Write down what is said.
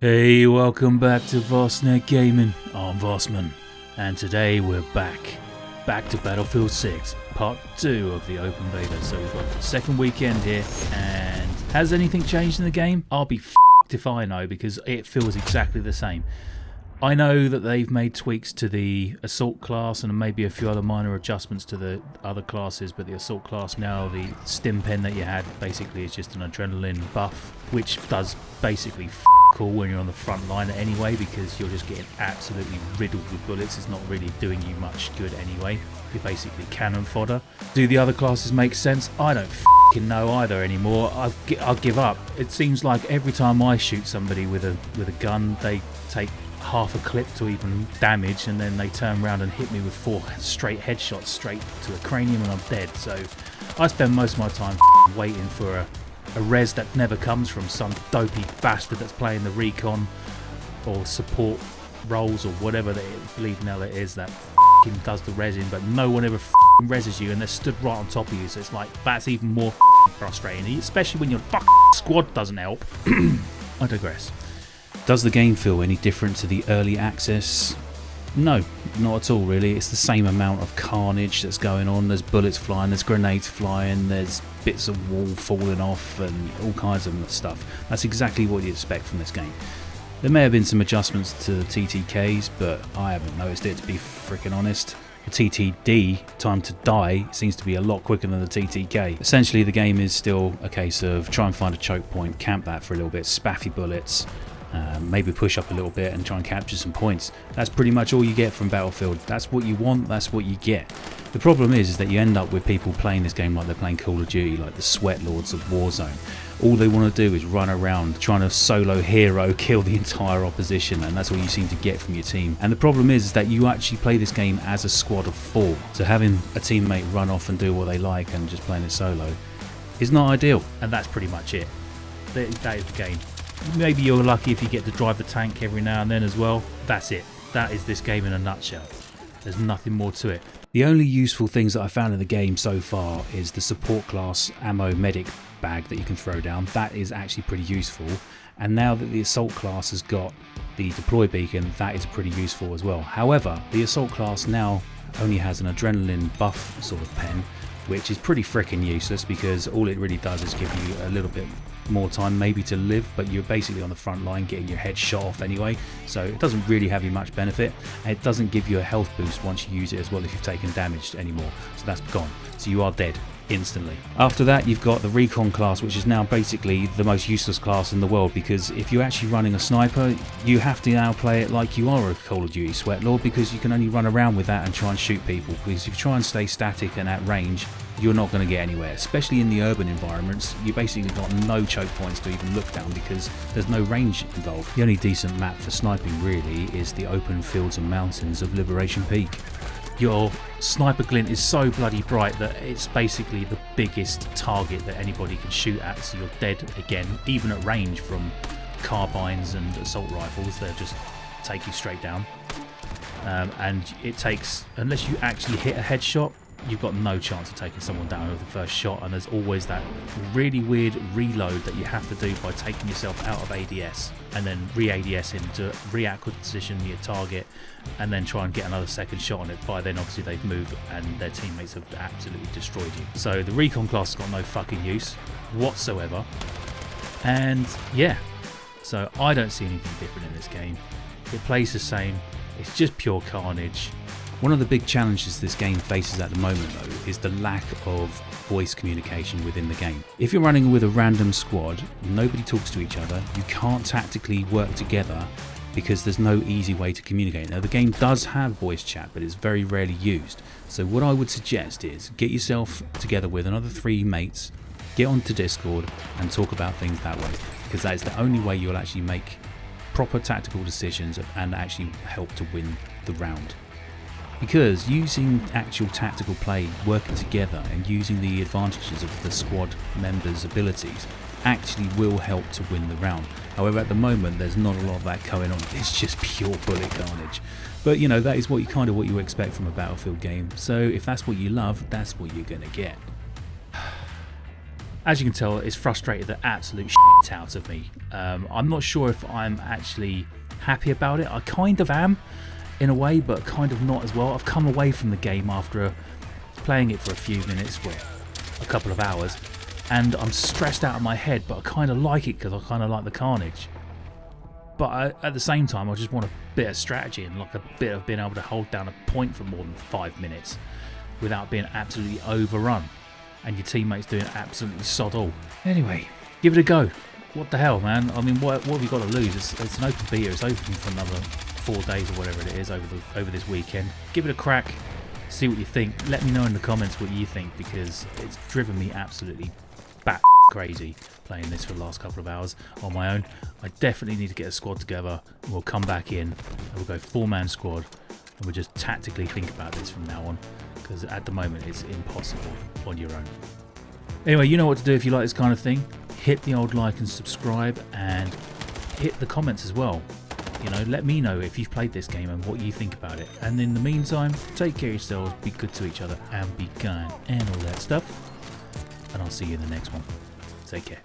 Hey, welcome back to vosNET-Gaming. I'm Vosman, and today we're back to Battlefield 6, part 2 of the open beta. So we've got the second weekend here, and has anything changed in the game? I'll be f***ed if I know, because it feels exactly the same. I know that they've made tweaks to the assault class and maybe a few other minor adjustments to the other classes, but the assault class now, the stim pen that you had, basically is just an adrenaline buff, which does basically cool when you're on the front line anyway, because you're just getting absolutely riddled with bullets. It's not really doing you much good anyway. You're basically cannon fodder. Do the other classes make sense? I don't f***ing know either anymore. I'll give up. It seems like every time I shoot somebody with a gun, they take half a clip to even damage, and then they turn around and hit me with 4 straight headshots straight to a cranium, and I'm dead. So I spend most of my time waiting for a res that never comes from some dopey bastard that's playing the recon or support roles or whatever the bleeding hell it is that does the resing, but no one ever reses you, and they're stood right on top of you. So it's like, that's even more frustrating, especially when your squad doesn't help. I digress. Does the game feel any different to the early access? No, not at all really. It's the same amount of carnage that's going on. There's bullets flying, there's grenades flying, there's bits of wall falling off and all kinds of stuff. That's exactly what you expect from this game. There may have been some adjustments to the TTKs, but I haven't noticed it, to be freaking honest. The TTD, time to die, seems to be a lot quicker than the TTK. Essentially the game is still a case of try and find a choke point, camp that for a little bit, spaffy bullets, maybe push up a little bit and try and capture some points. That's pretty much all you get from Battlefield. That's what you want, that's what you get. The problem is that you end up with people playing this game like they're playing Call of Duty, like the sweat lords of Warzone. All they want to do is run around trying to solo hero kill the entire opposition, and that's all you seem to get from your team. And the problem is that you actually play this game as a squad of 4, so having a teammate run off and do what they like and just playing it solo is not ideal. And that's pretty much it. That is the game. Maybe you're lucky if you get to drive the tank every now and then as well. That's it. That is this game in a nutshell. There's nothing more to it. The only useful things that I found in the game so far is the support class ammo medic bag that you can throw down. That is actually pretty useful. And now that the assault class has got the deploy beacon, that is pretty useful as well. However, the assault class now only has an adrenaline buff sort of pen, which is pretty freaking useless, because all it really does is give you a little bit more time maybe to live, but you're basically on the front line getting your head shot off anyway, so it doesn't really have you much benefit, and it doesn't give you a health boost once you use it as well if you've taken damage anymore, so that's gone, so you are dead instantly. After that you've got the recon class, which is now basically the most useless class in the world, because if you're actually running a sniper, you have to now play it like you are a Call of Duty sweat lord, because you can only run around with that and try and shoot people, because if you try and stay static and at range, you're not going to get anywhere. Especially in the urban environments, you basically got no choke points to even look down, because there's no range involved. The only decent map for sniping really is the open fields and mountains of Liberation Peak. Your sniper glint is so bloody bright that it's basically the biggest target that anybody can shoot at, so you're dead again, even at range from carbines and assault rifles. They'll just take you straight down. And it takes, unless you actually hit a headshot, you've got no chance of taking someone down with the first shot, and there's always that really weird reload that you have to do by taking yourself out of ADS and then re-ADS into reacquisition your target and then try and get another second shot on it. By then obviously they've moved and their teammates have absolutely destroyed you. So the recon class has got no fucking use whatsoever, and yeah, so I don't see anything different in this game. It plays the same, it's just pure carnage. One of the big challenges this game faces at the moment though is the lack of voice communication within the game. If you're running with a random squad, nobody talks to each other, you can't tactically work together because there's no easy way to communicate. Now the game does have voice chat, but it's very rarely used. So what I would suggest is get yourself together with another 3 mates, get onto Discord and talk about things that way, because that is the only way you'll actually make proper tactical decisions and actually help to win the round. Because using actual tactical play, working together and using the advantages of the squad members' abilities actually will help to win the round. However, at the moment there's not a lot of that going on, it's just pure bullet carnage. But you know, that is what you expect from a Battlefield game, so if that's what you love, that's what you're gonna get. As you can tell, it's frustrated the absolute shit out of me. I'm not sure if I'm actually happy about it. I kind of am, in a way, but kind of not as well. I've come away from the game after playing it for a few minutes, well, a couple of hours, and I'm stressed out of my head, but I kind of like it because I kind of like the carnage. But at the same time, I just want a bit of strategy and like a bit of being able to hold down a point for more than 5 minutes without being absolutely overrun and your teammates doing absolutely sod all. Anyway, give it a go. What the hell, man? I mean, what have you got to lose? It's an open beta. It's open for another 4 days or whatever it is over this weekend. Give it a crack. See what you think. Let me know in the comments what you think, because it's driven me absolutely bat crazy playing this for the last couple of hours on my own. I definitely need to get a squad together. We'll come back in and we'll go 4-man squad and we'll just tactically think about this from now on, because at the moment it's impossible on your own. Anyway, you know what to do if you like this kind of thing. Hit the old like and subscribe, and hit the comments as well. You know, let me know if you've played this game and what you think about it. And in the meantime, take care of yourselves, be good to each other, and be kind, and all that stuff. And I'll see you in the next one. Take care.